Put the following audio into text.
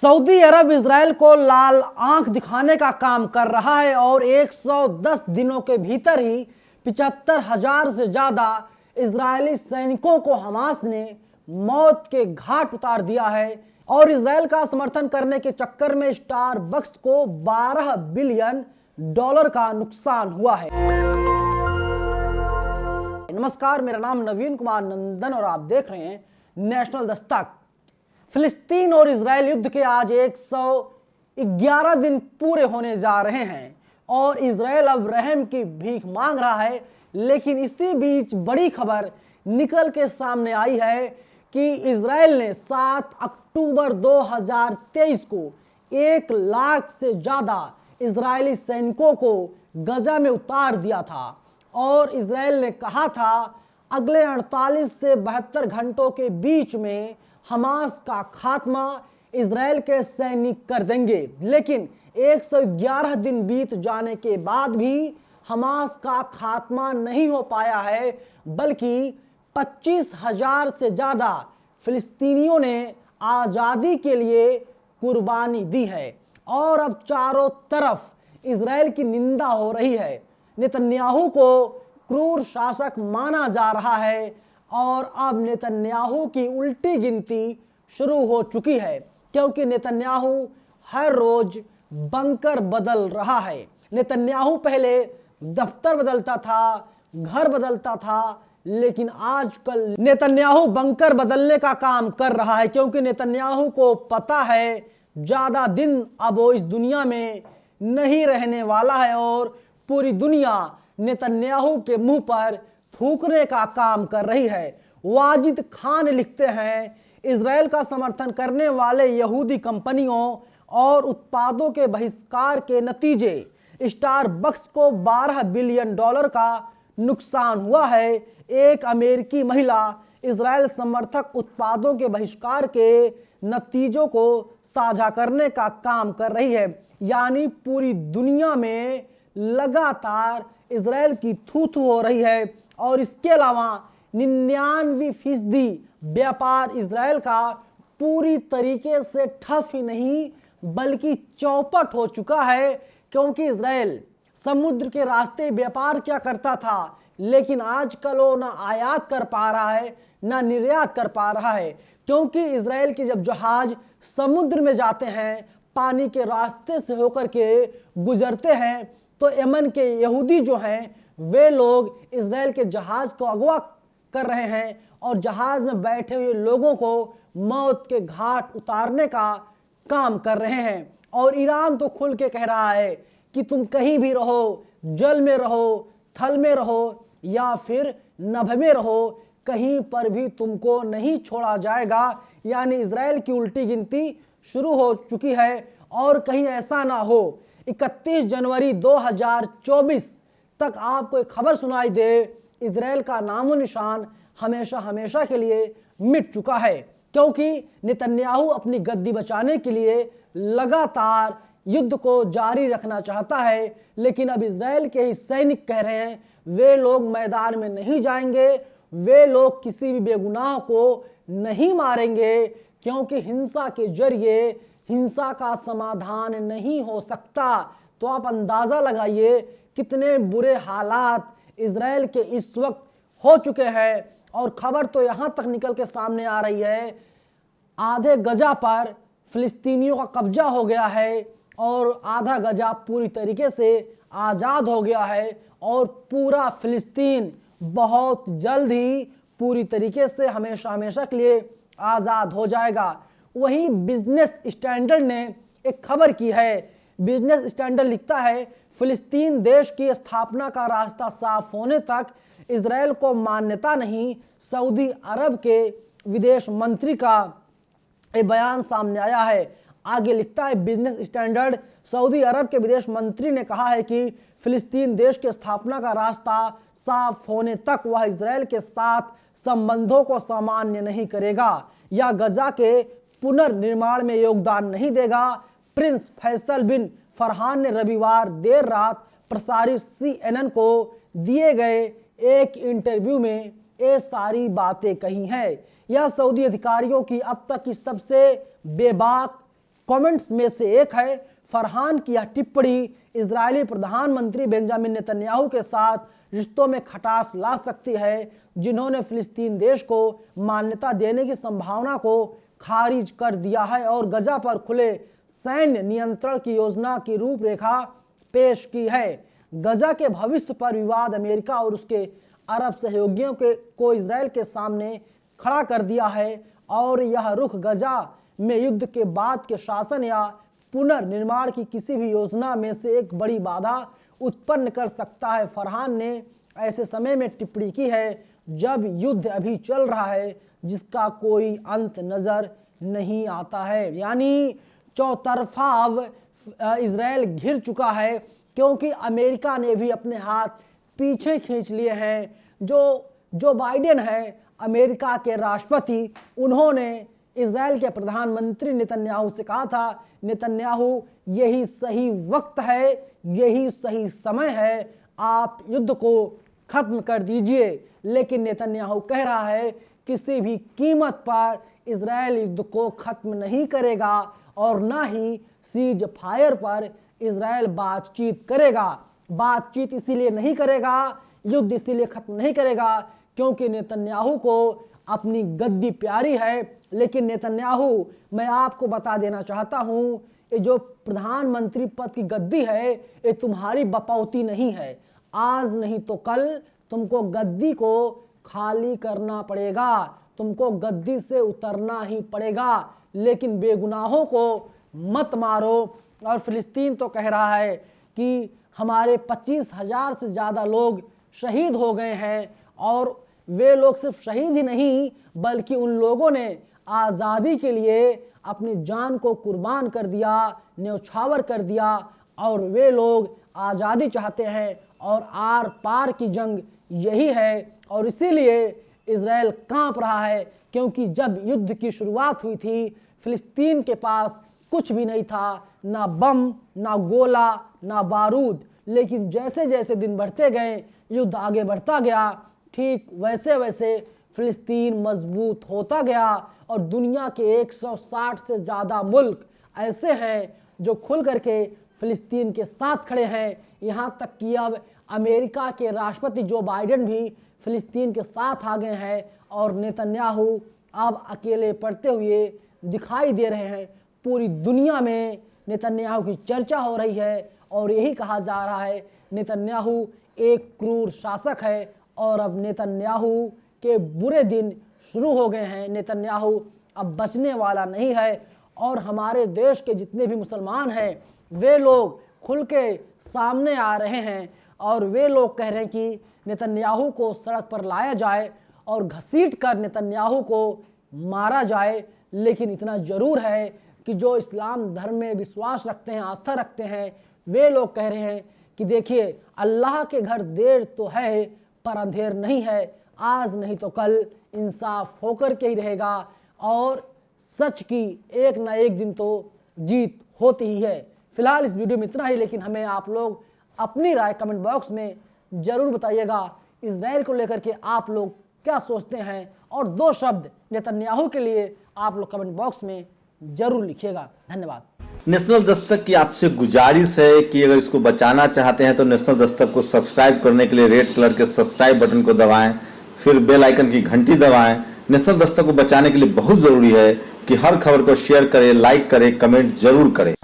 Saudi अरब Israel को लाल आंख दिखाने का काम कर रहा है और 110 दिनों के भीतर ही 75,000 से ज्यादा इजरायली सैनिकों को हमास ने मौत के घाट उतार दिया है। और इजराइल का समर्थन करने के चक्कर में स्टारबक्स को 12 बिलियन डॉलर का नुकसान हुआ है। नमस्कार, मेरा नाम नवीन कुमार नंदन और आप देख रहे हैं नेशनल दस्तक। फिलिस्तीन और इजराइल युद्ध के आज 111 दिन पूरे होने जा रहे हैं और इजराइल अब रहम की भीख मांग रहा है। लेकिन इसी बीच बड़ी खबर निकल के सामने आई है कि इजराइल ने 7 अक्टूबर 2023 को 1 लाख से ज़्यादा इजरायली सैनिकों को गजा में उतार दिया था और इजराइल ने कहा था अगले 48 से 72 घंटों के बीच में हमास का खात्मा इजराइल के सैनिक कर देंगे। लेकिन 111 दिन बीत जाने के बाद भी हमास का खात्मा नहीं हो पाया है, बल्कि 25,000 से ज़्यादा फिलिस्तीनियों ने आज़ादी के लिए कुर्बानी दी है। और अब चारों तरफ इजराइल की निंदा हो रही है। नेतन्याहू को क्रूर शासक माना जा रहा है और अब नेतन्याहू की उल्टी गिनती शुरू हो चुकी है, क्योंकि नेतन्याहू हर रोज बंकर बदल रहा है। नेतन्याहू पहले दफ्तर बदलता था, घर बदलता था, लेकिन आजकल नेतन्याहू बंकर बदलने का काम कर रहा है, क्योंकि नेतन्याहू को पता है ज़्यादा दिन अब वो इस दुनिया में नहीं रहने वाला है और पूरी दुनिया नेतन्याहू के मुंह पर थूकने का काम कर रही है। वाजिद खान लिखते हैं, इजराइल का समर्थन करने वाले यहूदी कंपनियों और उत्पादों के बहिष्कार के नतीजे स्टारबक्स को 12 बिलियन डॉलर का नुकसान हुआ है। एक अमेरिकी महिला इजराइल समर्थक उत्पादों के बहिष्कार के नतीजों को साझा करने का काम कर रही है। यानी पूरी दुनिया में लगातार इजराइल की थू थू हो रही है और इसके अलावा 99% व्यापार इजराइल का पूरी तरीके से ठप ही नहीं बल्कि चौपट हो चुका है, क्योंकि इजराइल समुद्र के रास्ते व्यापार क्या करता था, लेकिन आजकल वो ना आयात कर पा रहा है ना निर्यात कर पा रहा है, क्योंकि इजराइल के जब जहाज समुद्र में जाते हैं, पानी के रास्ते से होकर के गुजरते हैं, तो यमन के यहूदी जो हैं वे लोग इजराइल के जहाज को अगवा कर रहे हैं और जहाज में बैठे हुए लोगों को मौत के घाट उतारने का काम कर रहे हैं। और ईरान तो खुल के कह रहा है कि तुम कहीं भी रहो, जल में रहो, थल में रहो या फिर नभ में रहो, कहीं पर भी तुमको नहीं छोड़ा जाएगा। यानी इजराइल की उल्टी गिनती शुरू हो चुकी है। और कहीं ऐसा ना हो 31 जनवरी 2024 तक आपको एक खबर सुनाई दे, इजराइल का नामो निशान हमेशा हमेशा के लिए मिट चुका है, क्योंकि नेतन्याहू अपनी गद्दी बचाने के लिए लगातार युद्ध को जारी रखना चाहता है। लेकिन अब इजराइल के ही सैनिक कह रहे हैं वे लोग मैदान में नहीं जाएंगे, वे लोग किसी भी बेगुनाह को नहीं मारेंगे, क्योंकि हिंसा के जरिए हिंसा का समाधान नहीं हो सकता। तो आप अंदाजा लगाइए कितने बुरे हालात इजराइल के इस वक्त हो चुके हैं। और खबर तो यहाँ तक निकल के सामने आ रही है, आधे गजा पर फिलिस्तीनियों का कब्जा हो गया है और आधा गजा पूरी तरीके से आज़ाद हो गया है और पूरा फिलिस्तीन बहुत जल्द ही पूरी तरीके से हमेशा हमेशा के लिए आज़ाद हो जाएगा। वहीं बिजनेस स्टैंडर्ड ने एक खबर की है। बिजनेस स्टैंडर्ड लिखता है, फिलिस्तीन देश की स्थापना का रास्ता साफ होने तक इजराइल को मान्यता नहीं। सऊदी अरब के विदेश मंत्री का एक बयान सामने आया है। आगे लिखता है बिजनेस स्टैंडर्ड, सऊदी अरब के विदेश मंत्री ने कहा है कि फिलिस्तीन देश की स्थापना का रास्ता साफ होने तक वह इजराइल के साथ संबंधों को सामान्य नहीं करेगा या गजा के पुनर्निर्माण में योगदान नहीं देगा। प्रिंस फैसल बिन फरहान ने रविवार देर रात प्रसारित CNN को दिए गए एक इंटरव्यू में ये सारी बातें कही हैं। यह सऊदी अधिकारियों की अब तक की सबसे बेबाक, कमेंट्स में से एक है। फरहान की यह टिप्पणी इजरायली प्रधानमंत्री बेंजामिन नेतन्याहू के साथ रिश्तों में खटास ला सकती है, जिन्होंने फिलिस्तीन देश को मान्यता देने की संभावना को खारिज कर दिया है और गजा पर खुले सैन्य नियंत्रण की योजना की रूपरेखा पेश की है। गजा के भविष्य पर विवाद अमेरिका और उसके अरब सहयोगियों को इजराइल के सामने खड़ा कर दिया है और यह रुख गजा में युद्ध के बाद के शासन या पुनर्निर्माण की किसी भी योजना में से एक बड़ी बाधा उत्पन्न कर सकता है। फरहान ने ऐसे समय में टिप्पणी की है जब युद्ध अभी चल रहा है, जिसका कोई अंत नजर नहीं आता है। यानी चौतरफा अब इजराइल घिर चुका है, क्योंकि अमेरिका ने भी अपने हाथ पीछे खींच लिए हैं। जो बाइडेन है अमेरिका के राष्ट्रपति, उन्होंने इजराइल के प्रधानमंत्री नेतन्याहू से कहा था, नेतन्याहू यही सही वक्त है, यही सही समय है, आप युद्ध को खत्म कर दीजिए। लेकिन नेतन्याहू कह रहा है किसी भी कीमत पर इजराइल युद्ध को खत्म नहीं करेगा और ना ही सीज फायर पर इजराइल बातचीत करेगा। बातचीत इसीलिए नहीं करेगा, युद्ध इसीलिए खत्म नहीं करेगा क्योंकि नेतन्याहू को अपनी गद्दी प्यारी है। लेकिन नेतन्याहू, मैं आपको बता देना चाहता हूं, ये जो प्रधानमंत्री पद की गद्दी है ये तुम्हारी बपौती नहीं है। आज नहीं तो कल तुमको गद्दी को खाली करना पड़ेगा, तुमको गद्दी से उतरना ही पड़ेगा। लेकिन बेगुनाहों को मत मारो। और फिलिस्तीन तो कह रहा है कि हमारे 25,000 से ज़्यादा लोग शहीद हो गए हैं, और वे लोग सिर्फ शहीद ही नहीं बल्कि उन लोगों ने आज़ादी के लिए अपनी जान को कुर्बान कर दिया, न्यौछावर कर दिया, और वे लोग आज़ादी चाहते हैं और आर पार की जंग यही है। और इसीलिए इजराइल कांप रहा है, क्योंकि जब युद्ध की शुरुआत हुई थी फिलिस्तीन के पास कुछ भी नहीं था, ना बम, ना गोला, ना बारूद। लेकिन जैसे जैसे दिन बढ़ते गए, युद्ध आगे बढ़ता गया, ठीक वैसे वैसे फिलिस्तीन मजबूत होता गया। और दुनिया के 160 से ज़्यादा मुल्क ऐसे हैं जो खुल करके फिलिस्तीन के साथ खड़े हैं। यहाँ तक कि अब अमेरिका के राष्ट्रपति जो बाइडेन भी फिलिस्तीन के साथ आ गए हैं, और नेतन्याहू अब अकेले पड़ते हुए दिखाई दे रहे हैं। पूरी दुनिया में नेतन्याहू की चर्चा हो रही है और यही कहा जा रहा है नेतन्याहू एक क्रूर शासक है और अब नेतन्याहू के बुरे दिन शुरू हो गए हैं। नेतन्याहू अब बचने वाला नहीं है। और हमारे देश के जितने भी मुसलमान हैं वे लोग खुल के सामने आ रहे हैं और वे लोग कह रहे हैं कि नेतन्याहू को सड़क पर लाया जाए और घसीट कर नेतन्याहू को मारा जाए। लेकिन इतना ज़रूर है कि जो इस्लाम धर्म में विश्वास रखते हैं, आस्था रखते हैं, वे लोग कह रहे हैं कि देखिए, अल्लाह के घर देर तो है पर अंधेर नहीं है। आज नहीं तो कल इंसाफ होकर के ही रहेगा और सच की एक ना एक दिन तो जीत होती ही है। फिलहाल इस वीडियो में इतना ही, लेकिन हमें आप लोग अपनी राय कमेंट बॉक्स में ज़रूर बताइएगा। इजराइल को लेकर के आप लोग क्या सोचते हैं, और 2 शब्द नेतन्याहू के लिए आप लोग कमेंट बॉक्स में जरूर लिखिएगा। धन्यवाद। नेशनल दस्तक की आपसे गुजारिश है कि अगर इसको बचाना चाहते हैं तो नेशनल दस्तक को सब्सक्राइब करने के लिए रेड कलर के सब्सक्राइब बटन को दबाएं, फिर बेल आइकन की घंटी दबाएं। नेशनल दस्तक को बचाने के लिए बहुत जरूरी है कि हर खबर को शेयर करें, लाइक करें, कमेंट जरूर करें।